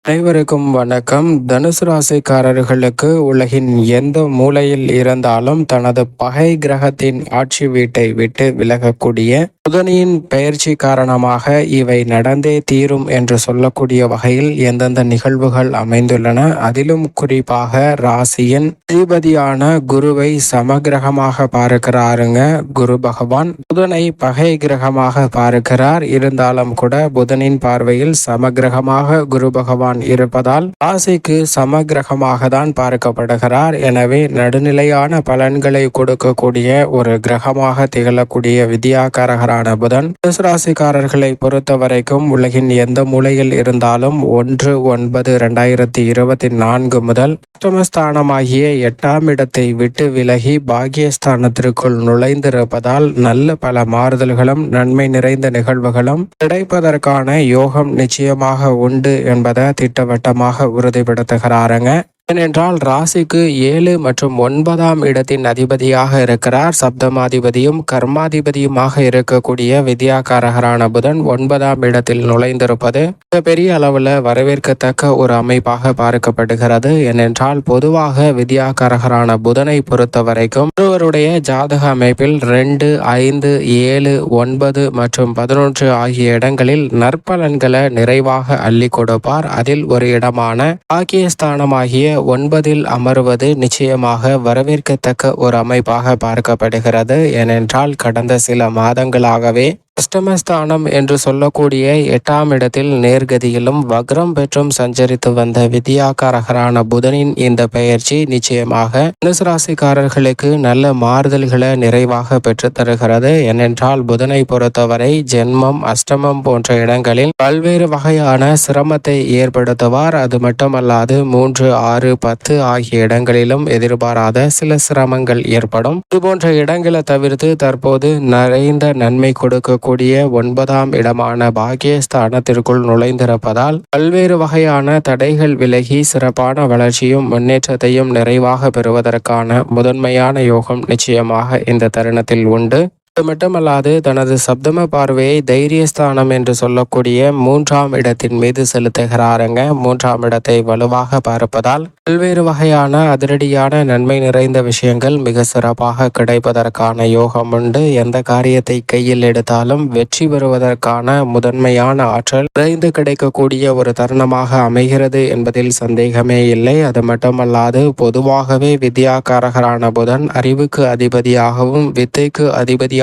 அனைவருக்கும் வணக்கம். தனுசு ராசிக்காரர்களுக்கு உலகின் எந்த மூலையில் இருந்தாலும் தனது பகை கிரகத்தின் ஆட்சி வீட்டை விட்டு விலகக்கூடிய புதனின் பெயர்ச்சி காரணமாக இவை நடந்தே தீரும் என்று சொல்லக்கூடிய வகையில் எந்தெந்த நிகழ்வுகள் அமைந்துள்ளன. அதிலும் குறிப்பாக ராசியின் அதிபதியான குருவை சமகிரகமாக பார்க்கிறாருங்க. குரு பகவான் புதனை பகை கிரகமாக பார்க்கிறார். இருந்தாலும் கூட புதனின் பார்வையில் சமகிரகமாக குரு பகவான் இருப்பதால் ராசிக்கு சமகிரகமாக தான் பார்க்கப்படுகிறார். எனவே நடுநிலையான பலன்களை கொடுக்கக்கூடிய ஒரு கிரகமாக திகழக்கூடிய வித்யாகாரகரான புதன் தனுசு ராசிக்காரர்களை பொறுத்த வரைக்கும் உலகின் எந்த மூலையில் இருந்தாலும் 1/9/2024 முதல் அஷ்டமஸ்தானமாகிய 8ஆம் இடத்தை விட்டு விலகி பாக்கியஸ்தானத்திற்குள் நுழைந்திருப்பதால் நல்ல பல மாறுதல்களும் நன்மை நிறைந்த நிகழ்வுகளும் கிடைப்பதற்கான யோகம் நிச்சயமாக உண்டு என்பதை திட்டவட்டமாக உறுதிப்படுத்துகிறாருங்க. ஏனென்றால் ராசிக்கு 7 மற்றும் 9ஆம் இடத்தின் அதிபதியாக இருக்கிறார். சப்தமாதிபதியும் கர்மாதிபதியுமாக இருக்கக்கூடிய வித்யாகாரகரான புதன் 9ஆம் இடத்தில் நுழைந்திருப்பது பெரிய அளவில் வரவேற்கத்தக்க ஒரு அமைப்பாக பார்க்கப்படுகிறது. ஏனென்றால் பொதுவாக வித்யாகாரகரான புதனை பொறுத்த வரைக்கும் ஒருவருடைய ஜாதக அமைப்பில் 2, 5, 7, 9 மற்றும் 11 ஆகிய இடங்களில் நற்பலன்களை நிறைவாக அள்ளி கொடுப்பார். அதில் ஒரு இடமான பாக்கியஸ்தானமாகிய 9இல் அமர்வது நிச்சயமாக வரவேற்கத்தக்க ஒரு அமைப்பாக பார்க்கப்படுகிறது. ஏனென்றால் கடந்த சில மாதங்களாகவே அஷ்டமஸ்தானம் என்று சொல்லக்கூடிய 8ஆம் இடத்தில் நேர்கதியிலும் வக்ரம் பெற்றும் சஞ்சரித்து வந்த வித்யாகாரகரான புதனின் இந்த பெயர்ச்சி நிச்சயமாக தனுசு ராசிக்காரர்களுக்கு நல்ல மாறுதல்களை நிறைவாக பெற்று தருகிறது. ஏனென்றால் புதனை பொறுத்தவரை ஜென்மம், அஷ்டமம் போன்ற இடங்களில் பல்வேறு வகையான சிரமத்தை ஏற்படுத்துவார். அது மட்டுமல்லாது 3, 6, 10 ஆகிய இடங்களிலும் எதிர்பாராத சில சிரமங்கள் ஏற்படும். இதுபோன்ற இடங்களை தவிர்த்து தற்போது நிறைந்த நன்மை கொடுக்க கூடிய 9ஆம் இடமான பாக்கியஸ்தானத்திற்குள் நுழைந்திருப்பதால் பல்வேறு வகையான தடைகள் விலகி சிறப்பான வளர்ச்சியும் முன்னேற்றத்தையும் நிறைவாக பெறுவதற்கான முதன்மையான யோகம் நிச்சயமாக இந்த தருணத்தில் உண்டு. அது மட்டுமல்லாது தனது சப்தம பார்வையை தைரியஸ்தானம் என்று சொல்லக்கூடிய 3ஆம் இடத்தின் மீது செலுத்துகிறாருங்க. 3ஆம் இடத்தை வலுவாக பார்ப்பதால் பல்வேறு வகையான அதிரடியான நன்மை நிறைந்த விஷயங்கள் மிக சிறப்பாக கிடைப்பதற்கான யோகம் உண்டு. எந்த காரியத்தை கையில் எடுத்தாலும் வெற்றி பெறுவதற்கான முதன்மையான ஆற்றல் விரைந்து கிடைக்கக்கூடிய ஒரு தருணமாக அமைகிறது என்பதில் சந்தேகமே இல்லை. அது மட்டுமல்லாது பொதுவாகவே வித்யாகாரகரான புதன் அறிவுக்கு அதிபதியாகவும் வித்தைக்கு அதிபதியாகவும்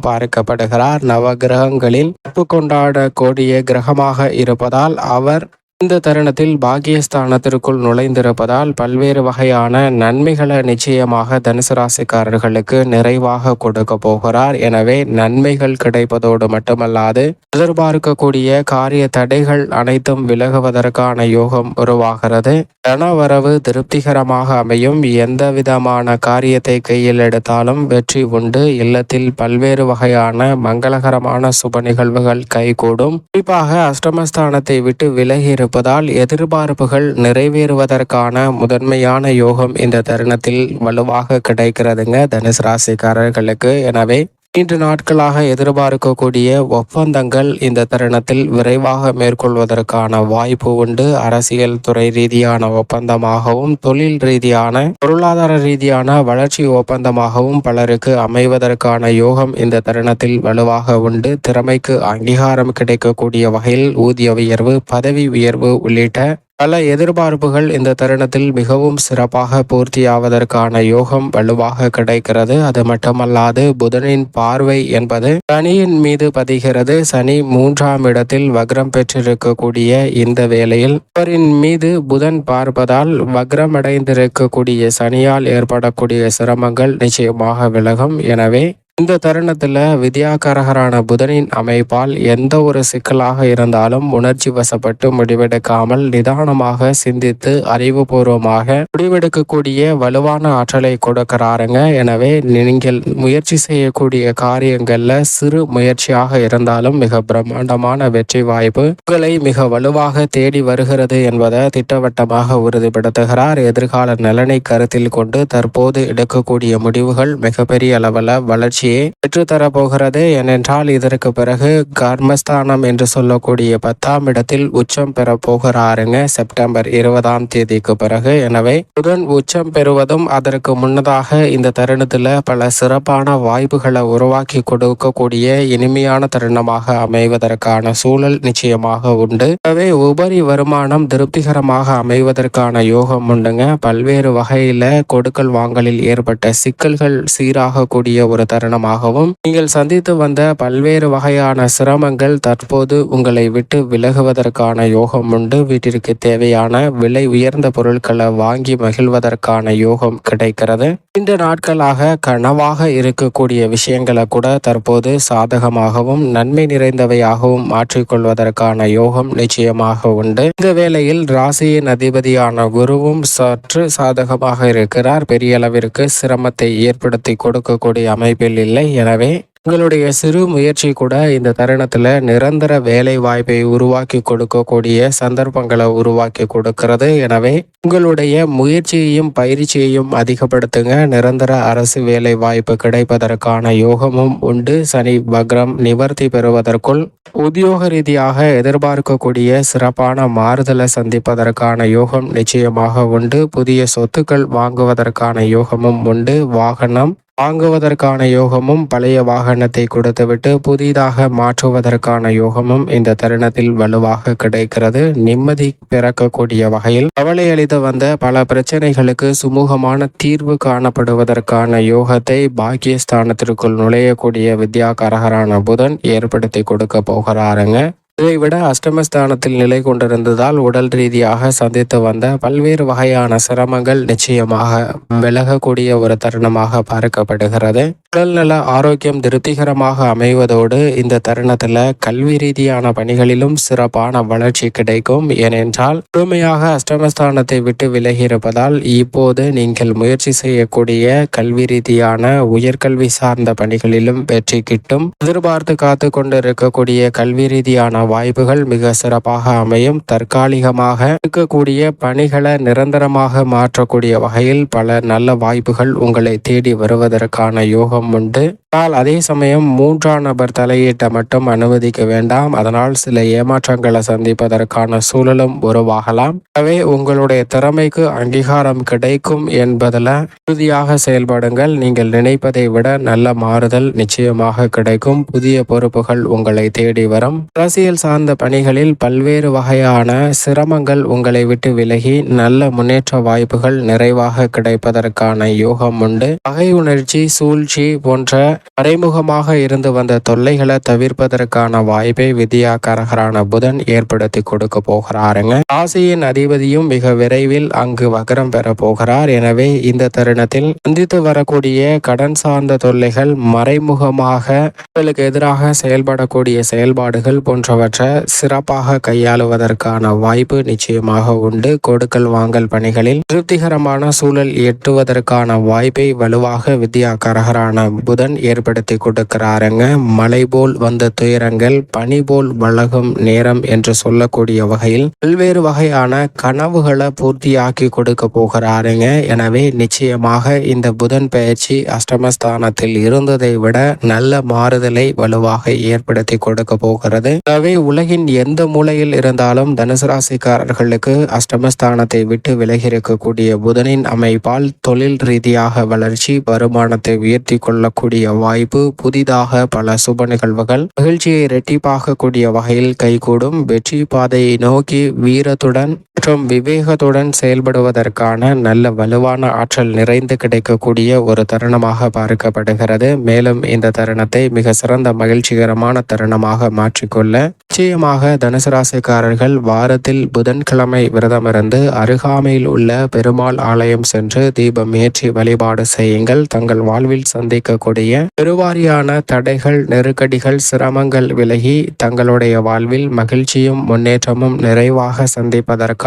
பார்க்கப்படுகிறார். நவகிரகங்களில் நட்பு கொண்டாடக்கூடிய கிரகமாக இருப்பதால் அவர் இந்த தருணத்தில் பாக்கியஸ்தானத்திற்குள் நுழைந்திருப்பதால் பல்வேறு வகையான நன்மைகளை நிச்சயமாக தனுசு ராசிக்காரர்களுக்கு நிறைவாக கொடுக்க போகிறார். எனவே நன்மைகள் கிடைப்பதோடு மட்டுமல்லாது எதிர்பார்க்கக்கூடிய காரிய தடைகள் அனைத்தும் விலகுவதற்கான யோகம் உருவாகிறது. தனவரவு திருப்திகரமாக அமையும். எந்த விதமான காரியத்தை கையில் எடுத்தாலும் வெற்றி உண்டு. இல்லத்தில் பல்வேறு வகையான மங்களகரமான சுப நிகழ்வுகள் கைகூடும். குறிப்பாக அஷ்டமஸ்தானத்தை விட்டு விலகி இருப்பதால் எதிர்பார்ப்புகள் நிறைவேறுவதற்கான முதன்மையான யோகம் இந்த தருணத்தில் வலுவாக கிடைக்கிறதுங்க தனுசு ராசிக்காரர்களுக்கு. எனவே நீண்ட நாட்களாக எதிர்பார்க்கக்கூடிய ஒப்பந்தங்கள் இந்த தருணத்தில் விரைவாக மேற்கொள்வதற்கான வாய்ப்பு உண்டு. அரசியல் துறை ரீதியான ஒப்பந்தமாகவும் தொழில் ரீதியான பொருளாதார ரீதியான வளர்ச்சி ஒப்பந்தமாகவும் பலருக்கு அமைவதற்கான யோகம் இந்த தருணத்தில் வலுவாக உண்டு. திறமைக்கு அங்கீகாரம் கிடைக்கக்கூடிய வகையில் ஊதிய உயர்வு, பதவி உயர்வு உள்ளிட்ட பல எதிர்பார்ப்புகள் இந்த தருணத்தில் மிகவும் சிறப்பாக பூர்த்தியாவதற்கான யோகம் வலுவாக கிடைக்கிறது. அது மட்டுமல்லாது புதனின் பார்வை என்பது சனியின் மீது பதிகிறது. சனி 3ஆம் இடத்தில் வக்ரம் பெற்றிருக்கக்கூடிய இந்த வேளையில் அவரின் மீது புதன் பார்ப்பதால் வக்ரமடைந்திருக்கக்கூடிய சனியால் ஏற்படக்கூடிய சிரமங்கள் நிச்சயமாக விலகும். எனவே இந்த தருணத்தில் வித்யாகாரகரான புதனின் அமைப்பால் எந்த ஒரு சிக்கலாக இருந்தாலும் உணர்ச்சி வசப்பட்டு முடிவெடுக்காமல் நிதானமாக சிந்தித்து அறிவுபூர்வமாக முடிவெடுக்கக்கூடிய வலுவான ஆற்றலை கொடுக்கிறாருங்க. எனவே நீங்கள் முயற்சி செய்யக்கூடிய காரியங்கள்ல சிறு முயற்சியாக இருந்தாலும் மிக பிரம்மாண்டமான வெற்றி வாய்ப்பு உங்களை மிக வலுவாக தேடி வருகிறது என்பதை திட்டவட்டமாக உறுதிப்படுத்துகிறார். எதிர்கால நலனை கருத்தில் கொண்டு தற்போது எடுக்கக்கூடிய முடிவுகள் மிகப்பெரிய அளவில் வளர்ச்சி மகிழ்ச்சியை பெற்றுத்தர போகிறது. ஏனென்றால் இதற்கு பிறகு கர்மஸ்தானம் என்று சொல்லக்கூடிய 10ஆம் இடத்தில் உச்சம் பெற போகிறாருங்க செப்டம்பர் 20ஆம் தேதிக்கு பிறகு. எனவே புதன் உச்சம் பெறுவதும் அதற்கு முன்னதாக இந்த தருணத்தில் பல சிறப்பான வாய்ப்புகளை உருவாக்கி கொடுக்கக்கூடிய இனிமையான தருணமாக அமைவதற்கான சூழல் நிச்சயமாக உண்டு. எனவே உபரி வருமானம் திருப்திகரமாக அமைவதற்கான யோகம் உண்டுங்க. பல்வேறு வகையில கொடுக்கல் வாங்கலில் ஏற்பட்ட சிக்கல்கள் சீராகக்கூடிய ஒரு தருணமாகவும், நீங்கள் சந்தித்து வந்த பல்வேறு வகையான சிரமங்கள் தற்போது உங்களை விட்டு விலகுவதற்கான யோகம் உண்டு. வீட்டிற்கு தேவையான விலை உயர்ந்த பொருட்களை வாங்கி மகிழ்வதற்கான யோகம் கிடைக்கிறது. இந்த நாட்களாக கனவாக இருக்கக்கூடிய விஷயங்களை கூட தற்போது சாதகமாகவும் நன்மை நிறைந்தவையாகவும் மாற்றிக்கொள்வதற்கான யோகம் நிச்சயமாக உண்டு. இந்த வேளையில் ராசியின் அதிபதியான குருவும் சற்று சாதகமாக இருக்கிறார். பெரிய அளவிற்கு சிரமத்தை ஏற்படுத்தி கொடுக்கக்கூடிய அமைப்பில் இல்லை. எனவே உங்களுடைய சிறு முயற்சி கூட இந்த தருணத்தில் நிரந்தர வேலை வாய்ப்பை உருவாக்கி கொடுக்கக்கூடிய சந்தர்ப்பங்களை உருவாக்கி கொடுக்கிறது. எனவே உங்களுடைய முயற்சியையும் பயிற்சியையும் அதிகப்படுத்துங்க. நிரந்தர அரசு வேலை வாய்ப்பு கிடைப்பதற்கான யோகமும் உண்டு. சனி வக்ரம் நிவர்த்தி பெறுவதற்குள் உத்தியோக ரீதியாக எதிர்பார்க்கக்கூடிய சிறப்பான மாறுதலை சந்திப்பதற்கான யோகம் நிச்சயமாக உண்டு. புதிய சொத்துக்கள் வாங்குவதற்கான யோகமும் உண்டு. வாகனம் வாங்குவதற்கான யோகமும், பழைய வாகனத்தை கொடுத்துவிட்டு புதிதாக மாற்றுவதற்கான யோகமும் இந்த தருணத்தில் வலுவாக கிடைக்கிறது. நிம்மதி பிறக்கக்கூடிய வகையில் கவலை அளித்து வந்த பல பிரச்சனைகளுக்கு சுமூகமான தீர்வு காணப்படுவதற்கான யோகத்தை பாக்கியஸ்தானத்திற்குள் நுழையக்கூடிய வித்யாகாரகரான புதன் ஏற்படுத்தி கொடுக்க போகிறாருங்க. இதைவிட அஷ்டமஸ்தானத்தில் நிலை கொண்டிருந்ததால் உடல் ரீதியாக சந்தித்து வந்த பல்வேறு வகையான சிரமங்கள் நிச்சயமாக விலகக்கூடிய ஒரு தருணமாக பார்க்கப்படுகிறது. உடல்நல ஆரோக்கியம் திருப்திகரமாக அமைவதோடு இந்த தருணத்தில் கல்வி ரீதியான பணிகளிலும் சிறப்பான வளர்ச்சி கிடைக்கும். ஏனென்றால் முழுமையாக அஷ்டமஸ்தானத்தை விட்டு விலகி இருப்பதால் இப்போது நீங்கள் முயற்சி செய்யக்கூடிய கல்வி ரீதியான உயர்கல்வி சார்ந்த பணிகளிலும் வெற்றி கிட்டும். எதிர்பார்த்து காத்து கொண்டு இருக்கக்கூடிய கல்வி ரீதியான வாய்ப்புகள் மிக சிறப்பாக அமையும். தற்காலிகமாக இருக்கக்கூடிய பணிகளை நிரந்தரமாக மாற்றக்கூடிய வகையில் பல நல்ல வாய்ப்புகள் உங்களை தேடி வருவதற்கான யோகம் உண்டு. ஆனால் அதே சமயம் 3ஆம் நபர் தலையீட்டை மட்டும் அனுமதிக்க வேண்டாம். அதனால் சில ஏமாற்றங்களை சந்திப்பதற்கான சூழலும் உருவாகலாம். எனவே உங்களுடைய திறமைக்கு அங்கீகாரம் கிடைக்கும் என்பதில் உறுதியாக செயல்படுங்கள். நீங்கள் நினைப்பதை விட நல்ல மாறுதல் நிச்சயமாக கிடைக்கும். புதிய பொறுப்புகள் உங்களை தேடி வரும். அரசியல் சார்ந்த பணிகளில் பல்வேறு வகையான சிரமங்கள் உங்களை விட்டு விலகி நல்ல முன்னேற்ற வாய்ப்புகள் நிறைவாக கிடைப்பதற்கான யோகம் உண்டு. பகை உணர்ச்சி, சூழ்ச்சி போன்ற மறைமுகமாக இருந்து வந்த தொல்லைகளை தவிர்ப்பதற்கான வாய்ப்பை வித்யாகாரகரான புதன் ஏற்படுத்தி கொடுக்க போகிறாருங்க. ராசியின் அதிபதியும் மிக விரைவில் அங்கு வக்ரம் பெற போகிறார். எனவே இந்த தருணத்தில் சந்தித்து வரக்கூடிய கடன் சார்ந்த தொல்லைகள், மறைமுகமாக உங்களுக்கு எதிராக செயல்படக்கூடிய செயல்பாடுகள் போன்றவற்றை சிறப்பாக கையாளுவதற்கான வாய்ப்பு நிச்சயமாக உண்டு. கொடுக்கல் வாங்கல் பணிகளில் திருப்திகரமான சூழல் எட்டுவதற்கான வாய்ப்பை வலுவாக வித்யாகாரகரான புதன் ஏற்படுத்தி கொடுக்கிறாருங்க. மலை போல் வந்த துயரங்கள் பனி போல் வழகும் நேரம் என்று சொல்லக்கூடிய வகையில் பல்வேறு வகையான கனவுகளை பூர்த்தியாக்கி கொடுக்க போகிறாருங்க. எனவே நிச்சயமாக இந்த புதன் பயிற்சி அஷ்டமஸ்தானத்தில் இருந்ததை விட நல்ல மாறுதலை வலுவாக ஏற்படுத்தி கொடுக்க போகிறது. எனவே உலகின் எந்த மூலையில் இருந்தாலும் தனுசு ராசிக்காரர்களுக்கு அஷ்டமஸ்தானத்தை விட்டு விலகி இருக்கக்கூடிய புதனின் அமைப்பால் தொழில் ரீதியாக வளர்ச்சி, வருமானத்தை உயர்த்தி கொள்ளக்கூடிய வாய்ப்பு, புதிதாக பல சுப நிகழ்வுகள் மகிழ்ச்சியை இரட்டிப்பாகக்கூடிய வகையில் கைகூடும். வெற்றி பாதையை நோக்கி வீரத்துடன் மற்றும் விவேகத்துடன் செயல்படுவதற்கான நல்ல வலுவான ஆற்றல் நிறைந்து கிடைக்கக்கூடிய ஒரு தருணமாக பார்க்கப்படுகிறது. மேலும் இந்த தருணத்தை மிக சிறந்த மகிழ்ச்சிகரமான தருணமாக மாற்றிக்கொள்ள நிச்சயமாக தனுசு ராசிக்காரர்கள் வாரத்தில் புதன்கிழமை விரதமிருந்து அருகாமையில் உள்ள பெருமாள் ஆலயம் சென்று தீபம் ஏற்றி வழிபாடு செய்யுங்கள். தங்கள் வாழ்வில் சந்திக்கக்கூடிய பெருவாரியான தடைகள், நெருக்கடிகள், சிரமங்கள் விலகி தங்களுடைய வாழ்வில் மகிழ்ச்சியும் முன்னேற்றமும் நிறைவாக சந்திப்பதற்கான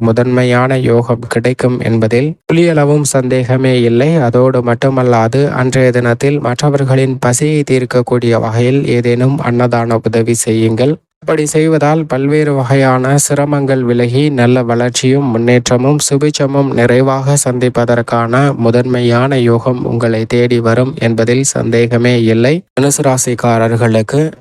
முதன்மையான யோகம் கிடைக்கும் என்பதில் துளியளவும் சந்தேகமே இல்லை. அதோடு மட்டுமல்லாது அன்றைய தினத்தில் மற்றவர்களின் பசியை தீர்க்கக்கூடிய வகையில் ஏதேனும் அன்னதான உதவி செய்யுங்கள். அப்படி செய்வதால் பல்வேறு வகையான சிரமங்கள் விலகி நல்ல வளர்ச்சியும் முன்னேற்றமும் சுபிட்சமும் நிறைவாக சந்திப்பதற்கான முதன்மையான யோகம் உங்களை தேடி வரும் என்பதில் சந்தேகமே இல்லை. தனுசு ராசிக்காரர்களுக்கு